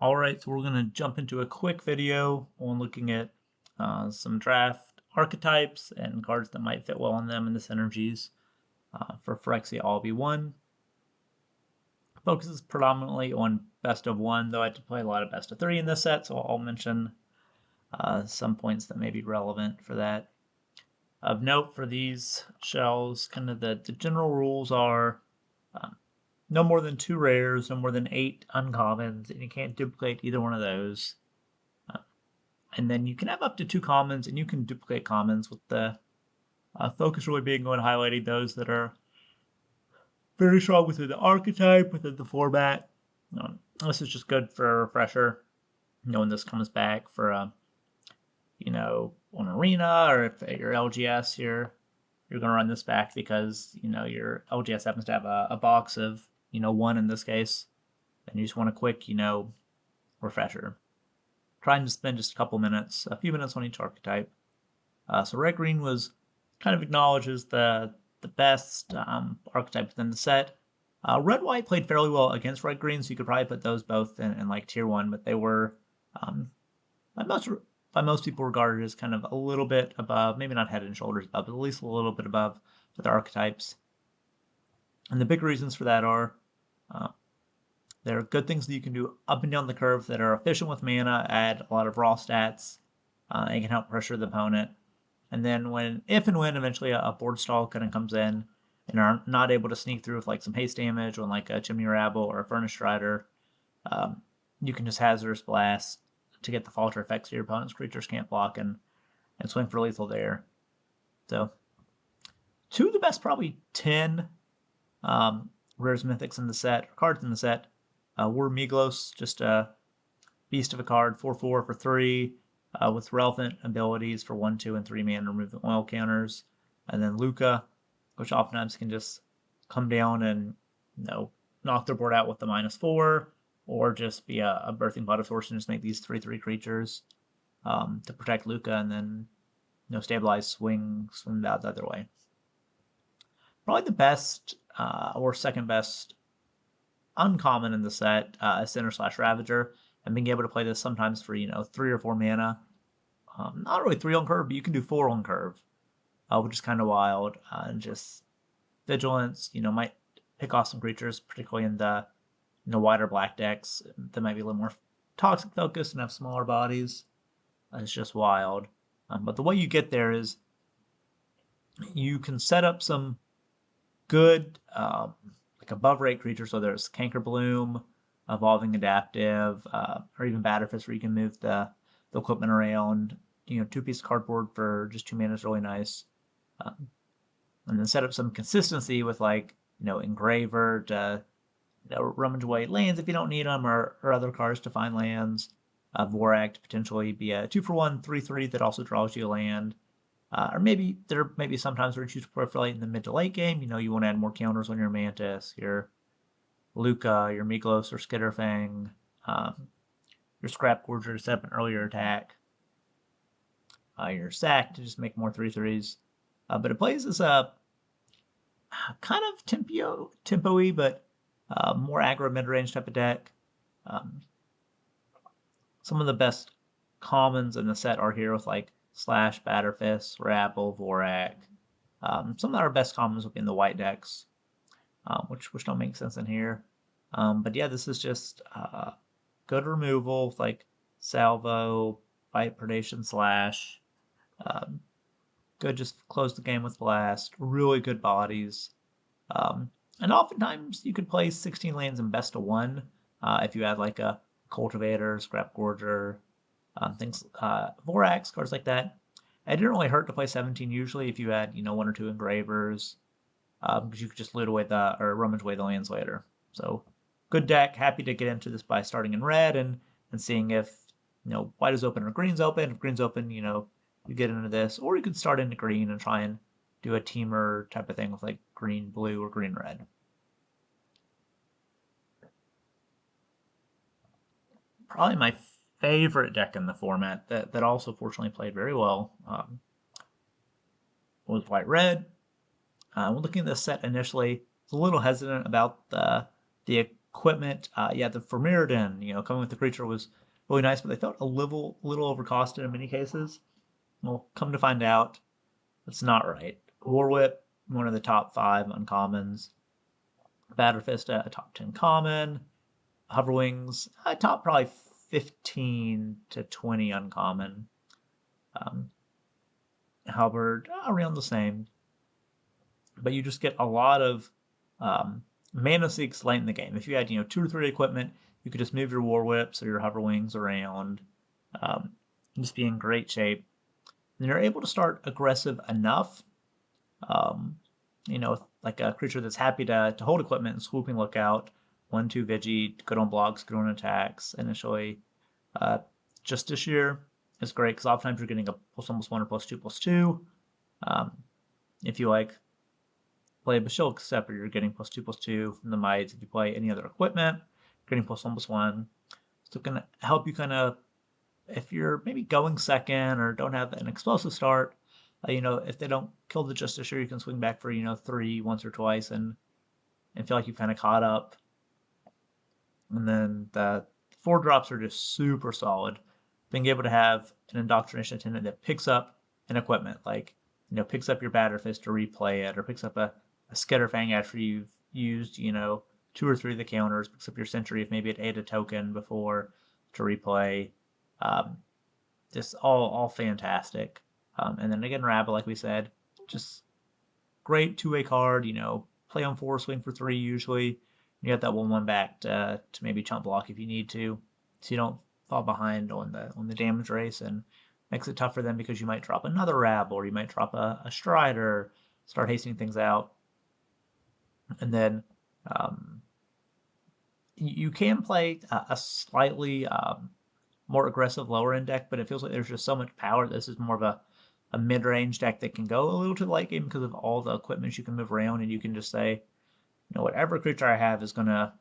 Alright, so we're going to jump into a quick video on looking at some draft archetypes and cards that might fit well on them and the synergies for Phyrexia All V1. Focuses predominantly on best of one, though I did play a lot of best of three in this set, so I'll mention some points that may be relevant for that. Of note for these shells, kind of the general rules are no more than 2 rares, no more than 8 uncommons, and you can't duplicate either one of those. And then you can have up to 2 commons, and you can duplicate commons, with the focus really being on highlighting those that are very strong within the archetype, within the format. This is just good for a refresher, when this comes back for, on Arena, or if at your LGS you're going to run this back because, your LGS happens to have a box of, 1 in this case, and you just want a quick, refresher. Trying to spend just a few minutes on each archetype. So red-green was kind of acknowledges the best archetype within the set. Red-white played fairly well against red-green, so you could probably put those both in like tier 1, but they were by most people regarded as kind of a little bit above, maybe not head and shoulders above, but at least a little bit above for the archetypes. And the big reasons for that are there are good things that you can do up and down the curve that are efficient with mana, add a lot of raw stats, and can help pressure the opponent. And then if and when eventually a board stall kind of comes in and are not able to sneak through with like some haste damage on like a Chimney Rabble or a Furnace Rider, you can just Hazardous Blast to get the falter effects so your opponent's creatures can't block and swing for lethal there. So 2 of the best probably 10 Rarest Mythics in the set, or cards in the set, were Miglos, just a beast of a card, 4/4 for 3, with relevant abilities for 1, 2, and 3 mana, remove the oil counters. And then Luca, which oftentimes can just come down and knock their board out with the -4, or just be a birthing pot of force and just make these 3/3 creatures to protect Luca, and then stabilize, swing out the other way. Probably the best or second best uncommon in the set is Sinner/Ravager, and being able to play this sometimes for 3 or 4 mana. Not really 3 on curve, but you can do 4 on curve, which is kind of wild. And just vigilance, might pick off some creatures, particularly in the wider black decks that might be a little more toxic focused and have smaller bodies. It's just wild. But the way you get there is you can set up some good like above rate creatures, so there's Canker Bloom, Evolving Adaptive, or even Batterfist, where you can move the equipment around. 2-piece cardboard for just 2 mana is really nice. And then set up some consistency with like Engraver to rummage away lands if you don't need them, or other cards to find lands. Vorak to potentially be a 2-for-1 3/3 that also draws you a land. Or maybe there may be sometimes where you choose to proliferate in the mid to late game. You want to add more counters on your Mantis, your Luca, your Miglos or Skitterfang, your Scrap Gorger to set up an earlier attack, your Sack to just make more 3/3s. But it plays as a kind of tempo-y, but more aggro mid-range type of deck. Some of the best commons in the set are here with like Slash, Batterfist, Rabble, Vorak. Some of our best commons will be in the white decks, which don't make sense in here. But yeah, this is just good removal with like Salvo, Bite, Predation, Slash. Good, just close the game with Blast. Really good bodies. And oftentimes you could play 16 lands in best of 1 if you had like a Cultivator, Scrap Gorger, things, Vorax, cards like that. It didn't really hurt to play 17 usually if you had 1 or 2 Engravers, because you could just loot away or rummage away the lands later. So good deck. Happy to get into this by starting in red and seeing if white is open or green's open. If green's open, you get into this, or you could start into green and try and do a teamer type of thing with like green blue or green red. Probably my favorite deck in the format that also fortunately played very well was white red. When looking at this set initially, I was a little hesitant about the equipment, yeah, the Vermeerden, coming with the creature was really nice, but they felt a little overcosted in many cases. Well, come to find out, that's not right. War Whip, one of the top 5 uncommons. Batterfist, a top 10 common. Hoverwings, top probably 15 to 20 uncommon. Halberd, around the same. But you just get a lot of mana seeks late in the game. If you had 2 or 3 equipment, you could just move your War Whips or your Hoverwings around, and just be in great shape. And you're able to start aggressive enough, like a creature that's happy to hold equipment and swooping lookout, 1/2 Vigi, good on blocks, good on attacks initially. Justiciar is great because oftentimes you're getting a +1/+1 or +2/+2. If you play a Basilisk Scepter, you're getting +2/+2 from the mites. If you play any other equipment, you're getting +1/+1. So it can help you kind of, if you're maybe going second or don't have an explosive start, if they don't kill the Justiciar, you can swing back for 3 once or twice and feel like you've kind of caught up. And then the 4 drops are just super solid. Being able to have an Indoctrination Attendant that picks up an equipment, picks up your Batterfist to replay it, or picks up a Skitterfang after you've used, 2 or 3 of the counters, picks up your Sentry if maybe it ate a token before to replay. Just all fantastic. And then again, Rabble, like we said, just great 2-way card, play on 4, swing for 3 usually. You got that 1/1 back to maybe chump block if you need to, so you don't fall behind on the damage race, and makes it tough for them because you might drop another Rabble or you might drop a Strider, start hastening things out. And then you can play a slightly more aggressive lower end deck, but it feels like there's just so much power. This is more of a mid-range deck that can go a little to the late game because of all the equipment you can move around, and you can just say, whatever creature I have is gonna,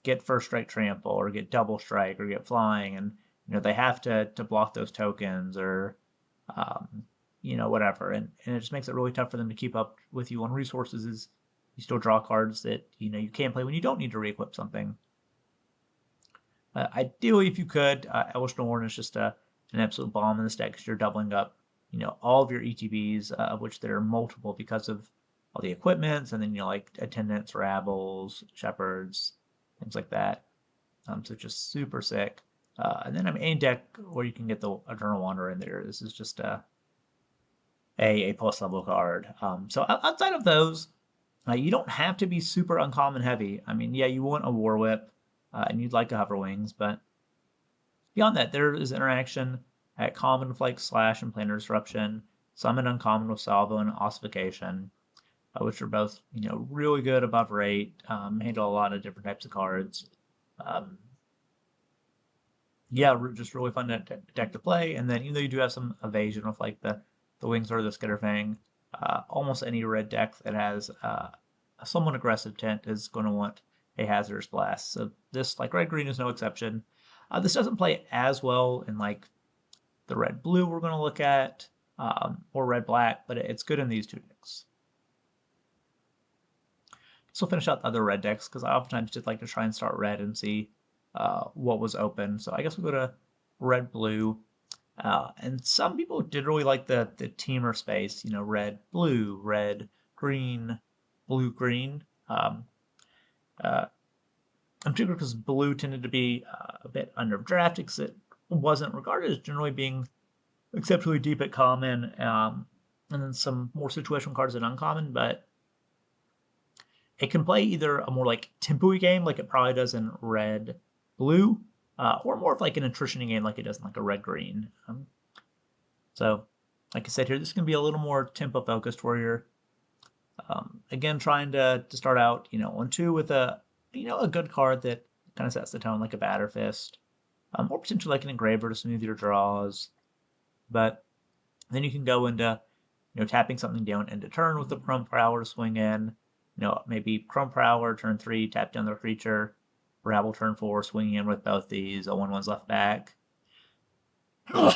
get first strike trample or get double strike or get flying, and they have to block those tokens or whatever, and it just makes it really tough for them to keep up with you on resources. Is you still draw cards that you can't play when you don't need to re-equip something. Ideally, if you could, Elvish Norn is just an absolute bomb in this deck because you're doubling up all of your ETBs, of which there are multiple because of all the equipments, and then attendants, rabbles, shepherds, things like that. So just super sick. And then any deck where you can get the Eternal Wanderer in there. This is just a plus level card. So outside of those, you don't have to be super uncommon heavy. I mean, yeah, you want a War Whip, and you'd like a Hoverwings, but beyond that, there is interaction at common with Slash and Planar Disruption, summon uncommon with Salvo and Ossification, which are both really good above rate, handle a lot of different types of cards. Yeah, just really fun deck to play. And then even though you do have some evasion with the Wings or the Skitterfang, almost any red deck that has a somewhat aggressive tent is going to want a Hazardous Blast. So this, red-green, is no exception. This doesn't play as well in the red-blue we're going to look at, or red-black, but it's good in these 2 decks. So we'll finish out the other red decks because I oftentimes just like to try and start red and see what was open. So I guess we'll go to red-blue. And some people did really like the teamer space, red-blue, red-green, blue-green. In particular because blue tended to be a bit underdrafted because it wasn't regarded as generally being exceptionally deep at common, and then some more situational cards at uncommon, but it can play either a more tempo-y game like it probably does in red-blue, or more of an attrition game like it does in a red-green. So, like I said here, this can be a little more tempo-focused where you're, again, trying to start out, on 2 with a good card that kind of sets the tone like a Batterfist, or potentially an Engraver to smooth your draws. But then you can go into, tapping something down into turn with the Chrome Prowler to swing in. Maybe Chrome Prowler, turn 3, tap down the creature. Rabble, turn 4, swinging in with both these. A 1/1's left back. Can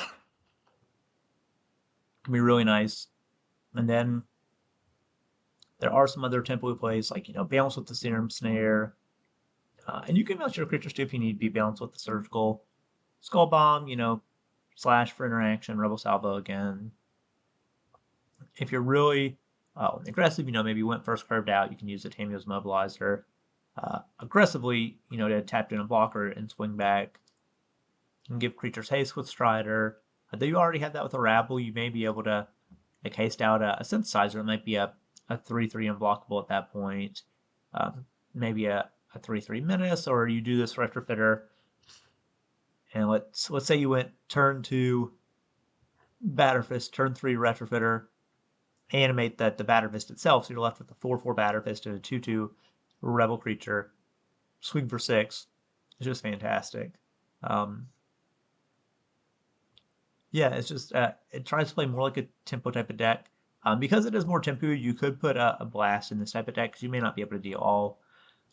be really nice. And then There are some other tempo plays, like, balance with the Serum Snare. And you can balance your creatures too if you need to be balanced with the Surgical. Skull Bomb, slash for interaction, Rebel Salvo again. If you're really aggressive, maybe you went first curved out, you can use the Tamio's Mobilizer. Aggressively, to tap in a blocker and swing back. You can give creatures haste with Strider. Though you already had that with a Rabble, you may be able to haste out a Synthesizer. It might be a 3/3 unblockable at that point. Maybe a 3/3 Menace, or you do this Retrofitter. And let's say you went turn 2 Batterfist, turn 3 Retrofitter, animate the Batterfist itself, so you're left with a 4/4 Batterfist and a 2/2 Rebel creature. Swing for 6. It's just fantastic. Yeah, it's just, it tries to play more like a tempo type of deck. Because it is more tempo, you could put a blast in this type of deck, because you may not be able to deal all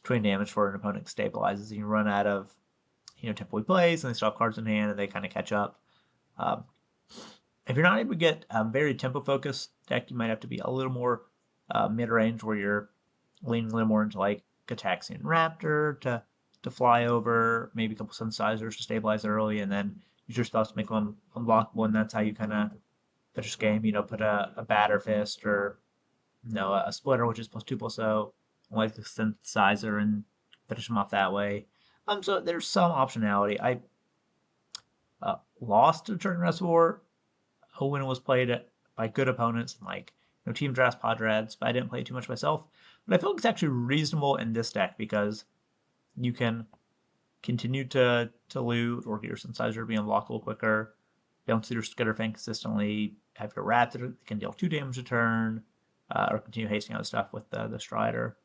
20 damage for an opponent stabilizes, and you run out of tempo plays, and they still have cards in hand, and they kind of catch up. If you're not able to get a very tempo-focused deck, you might have to be a little more mid-range, where you're leaning a little more into like Gataxian Raptor to fly over, maybe a couple Synthesizers to stabilize early, and then use your spells to make them unblockable, and that's how you kind of finish game. Put a Batterfist or a Splitter, which is +2/+0, like the Synthesizer, and finish them off that way. So there's some optionality. I lost to Turn Reservoir when it was played by good opponents, and like Team Drafts, Podrads, but I didn't play too much myself. But I feel like it's actually reasonable in this deck, because you can continue to loot, or get your Synthesizer to be unblockable quicker, bounce your Skitterfang consistently, have your Raptor that can deal 2 damage a turn, or continue hasting out stuff with the Strider.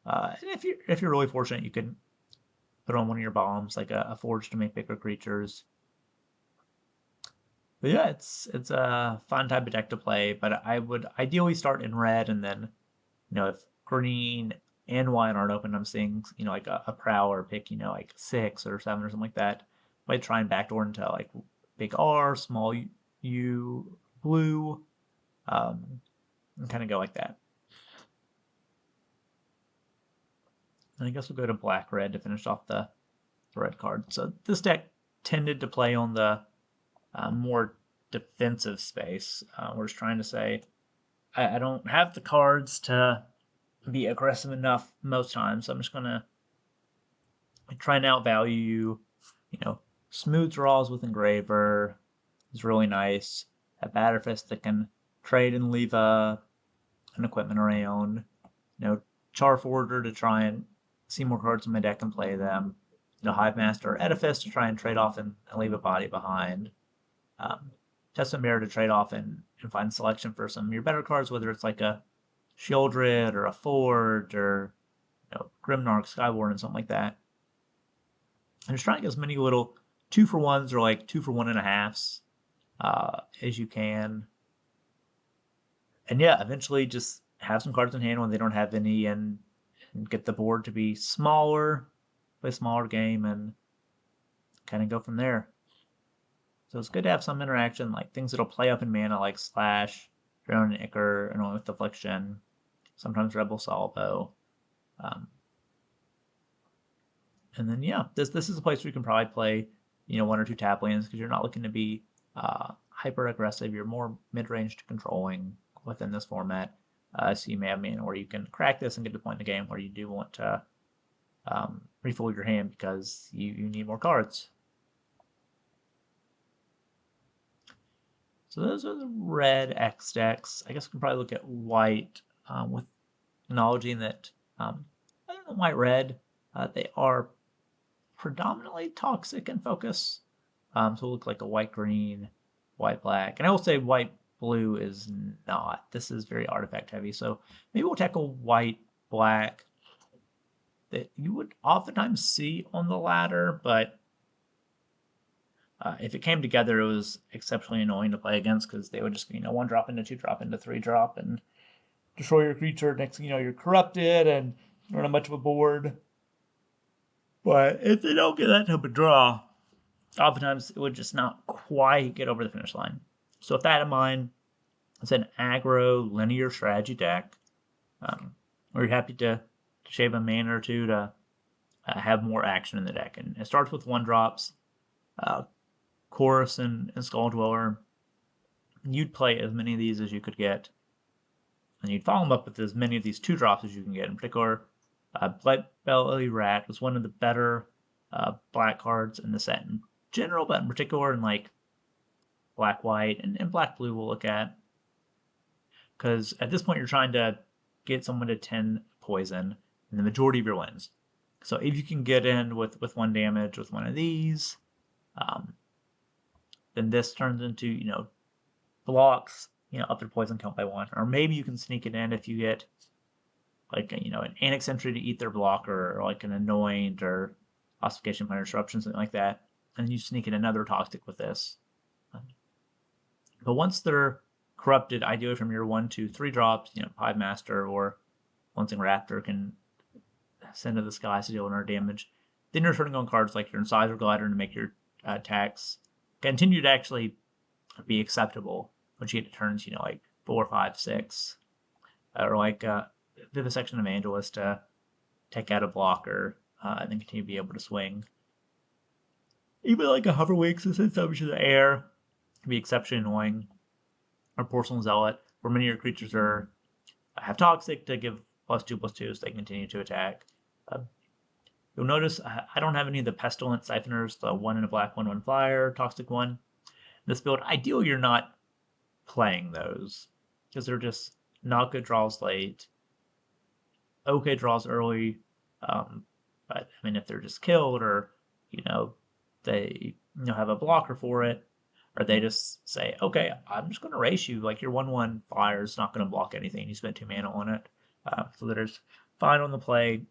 And if you're really fortunate, you can put on one of your bombs, like a Forge, to make bigger creatures. But yeah, it's a fun type of deck to play, but I would ideally start in red, and then, if green and white aren't open, I'm seeing, like a Prowler pick, like 6 or 7 or something like that. Might try and backdoor into like big R, small U, blue, and kind of go like that. And I guess we'll go to black-red to finish off the red card. So this deck tended to play on the more defensive space. We're just trying to say, I don't have the cards to be aggressive enough most times, so I'm just going to try and outvalue you. Smooth draws with Engraver is really nice. A Batterfist that can trade and leave an equipment around. Charforger to try and see more cards in my deck and play them. Hive Master or Edifice to try and trade off and leave a body behind. Testament Mirror to trade off and find selection for some of your better cards, whether it's like a Shieldred or a Forge or Grimnark, Skywarden, something like that. And just trying to get as many little 2-for-1s or like 2-for-1.5s as you can. And yeah, eventually just have some cards in hand when they don't have any, and get the board to be smaller, play a smaller game, and kind of go from there. So it's good to have some interaction, like things that'll play up in mana, like Slash, Drone and Ichor, and with Affliction, sometimes Rebel Salvo. And then yeah, this is a place where you can probably play 1 or 2 tap lands, because you're not looking to be hyper aggressive. You're more mid-range to controlling within this format. So you may have mana where you can crack this and get to the point in the game where you do want to refold your hand because you need more cards. So those are the red X decks. I guess we can probably look at white with acknowledging that other than white-red, they are predominantly toxic in focus. So it'll look like a white-green, white-black. And I will say white-blue is not. This is very artifact-heavy. So maybe we'll tackle white-black that you would oftentimes see on the ladder, but if it came together, it was exceptionally annoying to play against, because they would just, 1-drop into 2-drop into 3-drop and destroy your creature. Next thing you know, you're corrupted and you don't have much of a board. But if they don't get that type of draw, oftentimes it would just not quite get over the finish line. So with that in mind, it's an aggro linear strategy deck. or you're happy to shave a mana or two to have more action in the deck. And it starts with 1-drops, Chorus and Skull Dweller. You'd play as many of these as you could get, and you'd follow them up with as many of these 2-drops as you can get. In particular, Blight Belly Rat was one of the better black cards in the set in general, but in particular in like black white and black blue we'll look at, because at this point you're trying to get someone to 10 poison in the majority of your wins. So if you can get in with 1 damage with one of these, then this turns into, blocks, up their poison count by 1. Or maybe you can sneak it in if you get like, an Annex Entry to eat their blocker, or like an Anoint or Ossification Planar Disruption, something like that. And then you sneak in another Toxic with this. But once they're corrupted, ideally from your 1, 2, 3 drops, Hive Master or Lancing Raptor can send to the skies to deal another damage. Then you're turning on cards like your Incisor Glider to make your attacks continue to actually be acceptable once you get to turns, like 4, 5, 6. Or like Vivisection Evangelist to take out a blocker and then continue to be able to swing. Even like a Hover Wings to send something to the air can be exceptionally annoying. Or Porcelain Zealot, where many of your creatures have Toxic to give +2/+2 so they continue to attack. You'll notice I don't have any of the Pestilent Siphoners, the 1 in a black, 1 flyer, Toxic 1. This build, ideally you're not playing those, because they're just not good draws late, okay draws early, but I mean if they're just killed, or they have a blocker for it, or they just say, okay, I'm just going to race you, like your 1/1 flyer is not going to block anything, you spent 2 mana on it, so there's fine on the play,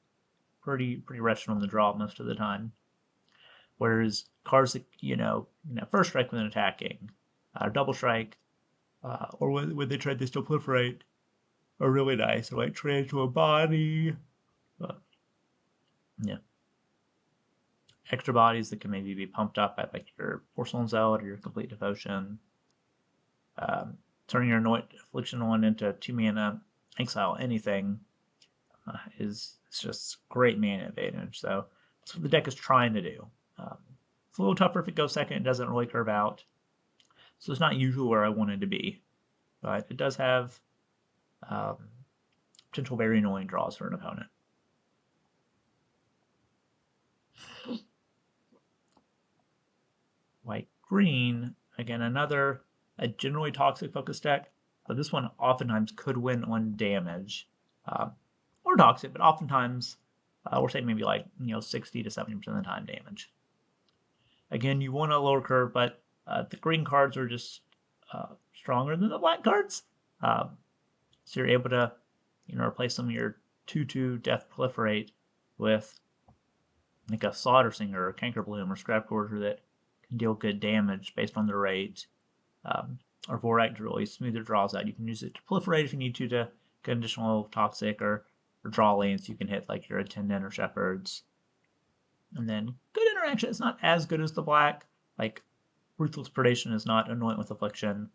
pretty wretched on the draw most of the time. Whereas cards that first strike when attacking, double strike, or when they try to still proliferate, are really nice. Like Tarantula Body, extra bodies that can maybe be pumped up at like your Porcelain Zealot or your Complete Devotion. Turning your Anoint Affliction 1 into 2 mana, exile anything is just great mana advantage. So that's what the deck is trying to do. It's a little tougher if it goes second. It doesn't really curve out. So it's not usually where I wanted to be. But it does have potential very annoying draws for an opponent. White-green, again, another a generally toxic focus deck, but this one oftentimes could win on damage. Or toxic, but oftentimes, we're saying maybe like 60 to 70% of the time damage. Again, you want a lower curve, but the green cards are just stronger than the black cards. So you're able to replace some of your 2/2 Death Proliferate with like a Slaughter Singer or Canker Bloom or Scrap Gorger that can deal good damage based on the rate. Or Vorak to really smooth your draws out. You can use it to proliferate if you need to get additional toxic, or draw lanes. You can hit like your Attendant or Shepherds. And then good interaction. It's not as good as the black. Like Ruthless Predation is not Anoint with Affliction.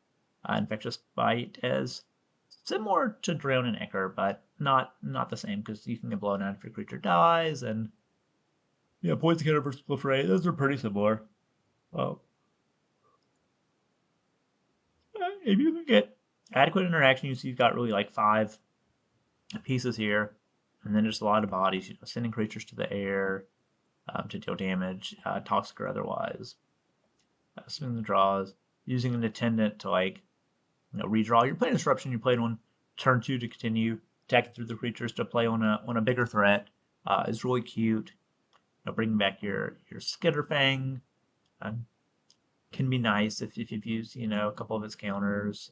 Infectious Bite is similar to Drone and Ichor, but not the same, because you can get blown out if your creature dies, and Poison Counter versus Proliferate, those are pretty similar. If you can get adequate interaction, you see you've got really like 5 pieces here, and then just a lot of bodies, sending creatures to the air to deal damage, toxic or otherwise. Swing the draws, using an Attendant to redraw. You're playing Disruption, you played on turn 2 to continue attacking through the creatures to play on a bigger threat is really cute. Bringing back your Skitterfang can be nice if you've used a couple of its counters.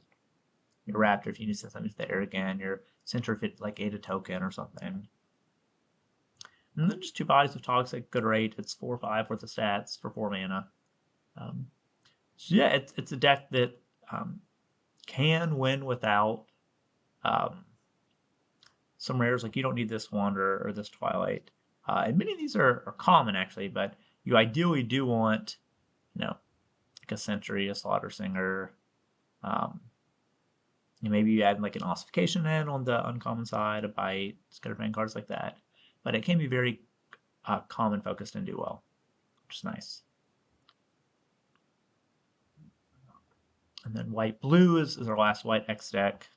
Your Raptor if you need to send something to the air again. Your Center if it ate a token or something. And then just 2 bodies of Toxic, good rate. It's 4/5 worth of stats for 4 mana. So yeah, it's a deck that can win without some rares. Like you don't need this one or this Twilight. And many of these are common actually, but you ideally do want, like a Sentry, a Slaughter Singer, maybe you add like an ossification in on the uncommon side, a bite, scatterbrain, cards like that. But it can be very common focused and do well, which is nice. And then white blue is our last white X deck.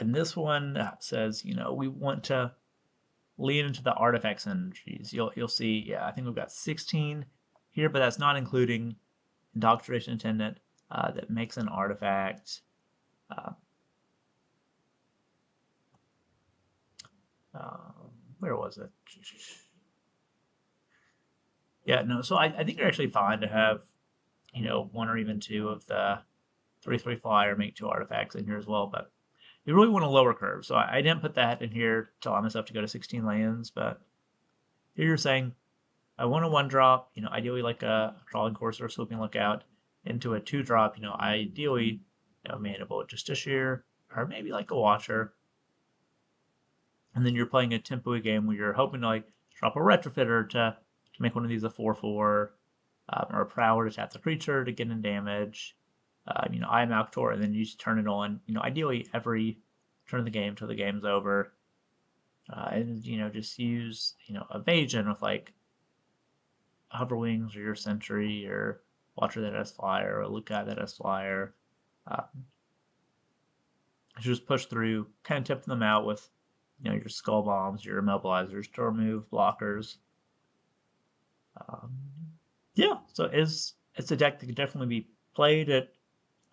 And this one says, we want to lean into the artifacts energies. You'll see, yeah, I think we've got 16 here, but that's not including Indoctrination Attendant that makes an artifact. Where was it? Yeah, no, so I think you're actually fine to have, one or even two of the 3/3 flyer, make 2 artifacts in here as well, but you really want a lower curve. So I didn't put that in here to allow myself to go to 16 lands, but here you're saying I want a 1-drop, ideally like a Crawling Courser or Swooping Lookout, into a 2-drop, ideally, Mana Bolt Justiciar, or maybe like a Watcher. And then you're playing a tempo game where you're hoping to like drop a Retrofitter to make one of these a 4/4, or a Prowler to tap the creature to get in damage. I am Alctor, and then you just turn it on, ideally every turn of the game till the game's over. And, just use, evasion with like Hover Wings or your Sentry or Watcher that has Flyer or Lookout that has Flyer. Just push through, kind of tip them out with, your Skull Bombs, your Immobilizers to remove blockers. Yeah, so it's a deck that could definitely be played at.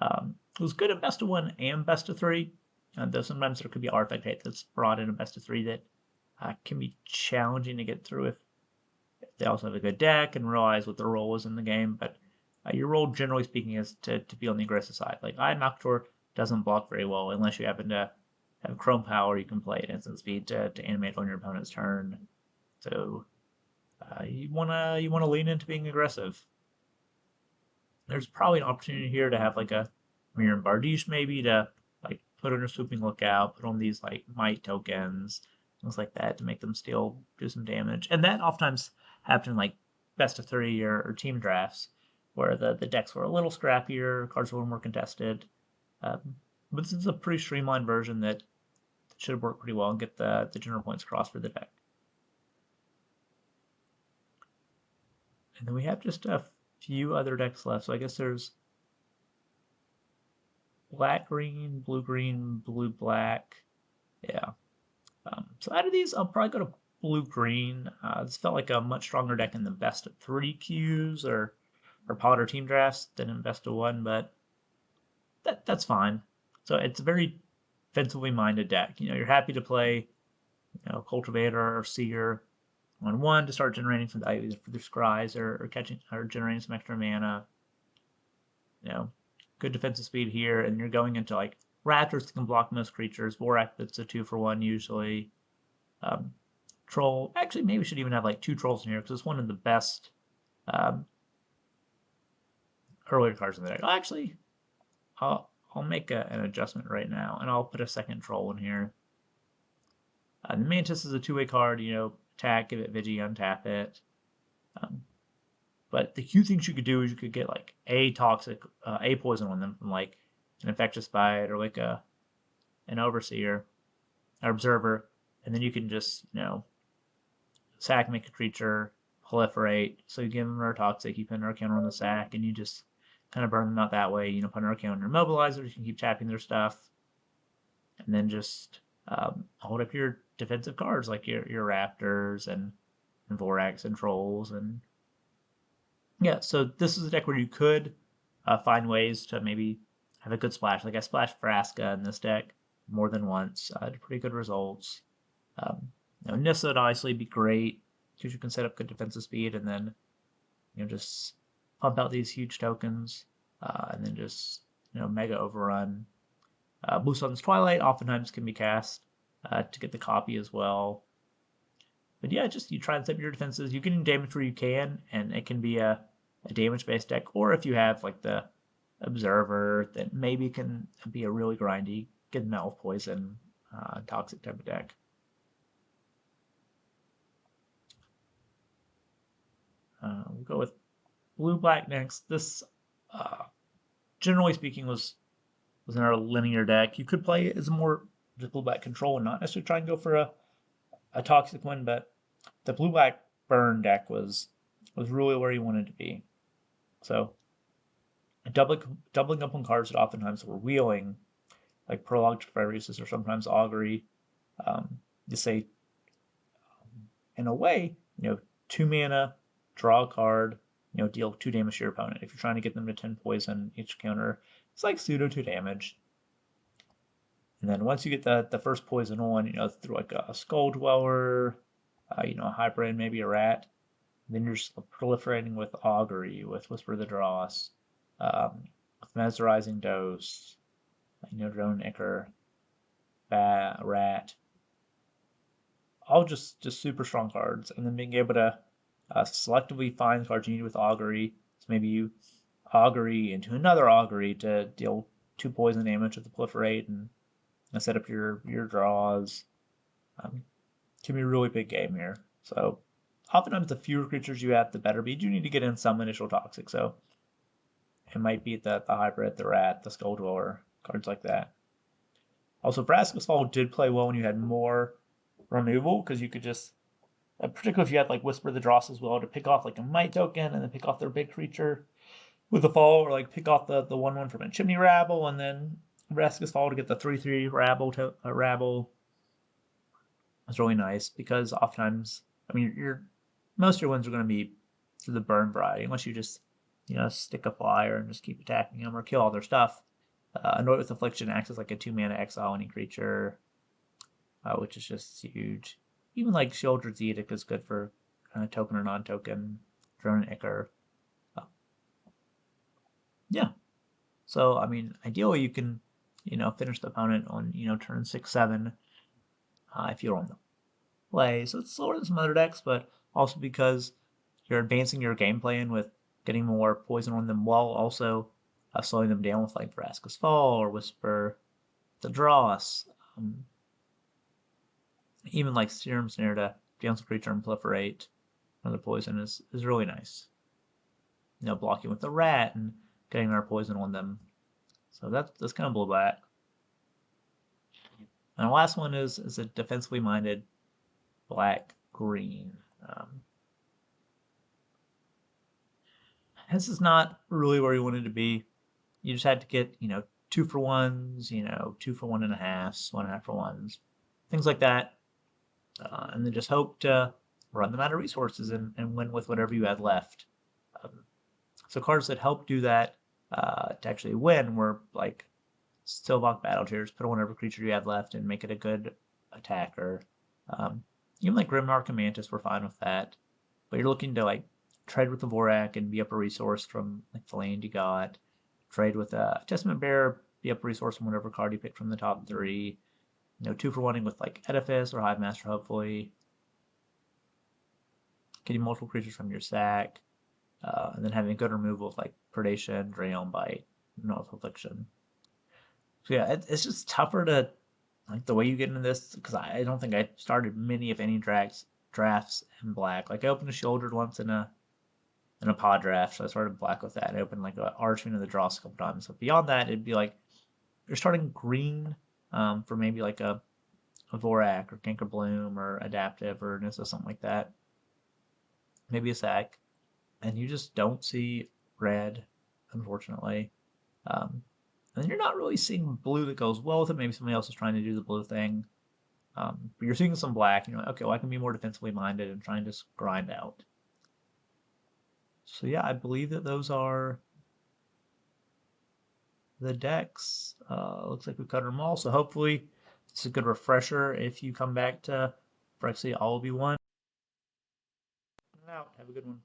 It was good at best of 1 and best of 3, though sometimes there could be artifact hate that's brought in a best of 3 that can be challenging to get through if they also have a good deck and realize what their role is in the game. But your role, generally speaking, is to be on the aggressive side. Like Noctor doesn't block very well unless you happen to have Chrome Power. You can play at instant speed to animate on your opponent's turn. So you wanna lean into being aggressive. There's probably an opportunity here to have like a Mirror and Bardiche maybe to like put on a Swooping Lookout, put on these like Might tokens, things like that to make them still do some damage. And that oftentimes happened in like best of 3 or team drafts where the decks were a little scrappier, cards were a little more contested. But this is a pretty streamlined version that should work pretty well and get the general points across for the deck. And then we have just a few other decks left. So I guess there's black, green, blue, black. Yeah. So out of these, I'll probably go to blue, green. This felt like a much stronger deck in the best of 3 queues or Potter team drafts than in best of 1, but that's fine. So it's a very defensively minded deck. You're happy to play, Cultivator or Seer on 1 to start generating some value either for their scries or catching or generating some extra mana. Good defensive speed here, and you're going into like Raptors that can block most creatures. Vorak that's a 2-for-1 usually. Troll, actually maybe we should even have like 2 trolls in here because it's one of the best earlier cards in the deck. Actually, I'll make an adjustment right now, and I'll put a second troll in here. The Mantis is a 2-way card, attack, give it Vigi, untap it. But the cute things you could do is you could get like a toxic, a poison on them from like an infectious bite or like an overseer or observer, and then you can just sack, make a creature, proliferate. So you give them their toxic, you put an counter on the sack, and you just kind of burn them out that way. Put an counter on your mobilizers, you can keep tapping their stuff, and then just hold up your defensive cards like your Raptors and Vorax and Trolls. And yeah, so this is a deck where you could find ways to maybe have a good splash. Like I splashed Vraska in this deck more than once. Had pretty good results. Nissa would obviously be great because you can set up good defensive speed and then just pump out these huge tokens and then just mega overrun. Blue Sun's Twilight oftentimes can be cast to get the copy as well. But yeah, just you try and set up your defenses. You can damage where you can, and it can be a damage-based deck. Or if you have like the Observer that maybe can be a really grindy, get them out with poison, toxic type of deck. We'll go with blue-black next. This generally speaking, was another linear deck. You could play it as a more just blue-black control and not necessarily try and go for a toxic win, but the blue-black burn deck was really where you wanted to be. So doubling up on cards that oftentimes were wheeling, like Prologue to Phyrexia or sometimes Augury, to say, in a way, 2 mana, draw a card, deal 2 damage to your opponent. If you're trying to get them to 10 poison each counter, it's like pseudo 2 damage. And then once you get the first poison on, through like a Skull Dweller, a hybrid, maybe a rat, then you're just proliferating with Augury, with Whisper of the Dross, with Mesmerizing Dose, Drone Ichor, Rat, all just super strong cards, and then being able to selectively find cards you need with Augury. So maybe you Augury into another Augury to deal 2 poison damage with the Proliferate and set up your draws. Can be a really big game here. So oftentimes the fewer creatures you have, the better. But you do need to get in some initial toxic. So it might be the hybrid, the rat, the Skull Dweller, cards like that. Also, Vraska's Fall did play well when you had more removal, because you could just, particularly if you had like Whisper the Dross as well, to pick off like a Might token and then pick off their big creature with the Fall, or like pick off the 1/1 from a Chimney Rabble, and then Vraska's Fall to get the 3/3 Rabble. It's really nice, because oftentimes, most of your wins are going to be through the burn variety, unless you just, stick a flyer and just keep attacking them or kill all their stuff. Annoyed with Affliction acts as like a 2 mana exile any creature, which is just huge. Even like Sheoldred's Edict is good for token or non-token. Drone and Ichor. Yeah. So, ideally you can, finish the opponent on, turn 6-7 if you're on the play. So it's slower than some other decks, but also because you're advancing your game plan with getting more poison on them while also slowing them down with like Vraska's Fall or Whisper the Dross. Even like Serum Snare to cancel creature and proliferate another poison is really nice. Blocking with the rat and getting our poison on them. So that's kind of blue-black. And the last one is a defensively minded black-green. This is not really where you wanted to be. You just had to get, 2 for 1s, 2 for 1.5s, 1.5 for 1s, things like that. And then just hope to run them out of resources and win with whatever you had left. So cards that help do that to actually win were like Stillbach Battle Tears, put on whatever creature you have left and make it a good attacker. Even like Grimdark and Mantis were fine with that. But you're looking to like trade with the Vorak and be up a resource from like the land you got. Trade with a Testament Bearer, be up a resource from whatever card you picked from the top 3. 2 for 1 with like Edifice or Hive Master, hopefully. Getting multiple creatures from your sack. And then having good removal of like Predation, Drayon, Bite, North Affliction. So yeah, it's just tougher to, like, the way you get into this, because I don't think I started many, if any, drafts in black. Like, I opened a Sheoldred once in a pod draft, so I started black with that. I opened like an Archfiend of the Dross a couple times. So beyond that, it'd be like you're starting green for maybe like a Vorak or Canker Bloom or Adaptive or Nissa, something like that. Maybe a sack. And you just don't see red, unfortunately. And then you're not really seeing blue that goes well with it. Maybe somebody else is trying to do the blue thing. But you're seeing some black. You're like, okay, well, I can be more defensively minded and try and just grind out. So yeah, I believe that those are the decks. Looks like we've covered them all. So hopefully it's a good refresher. If you come back to Phyrexia, all will be one. Out. Have a good one.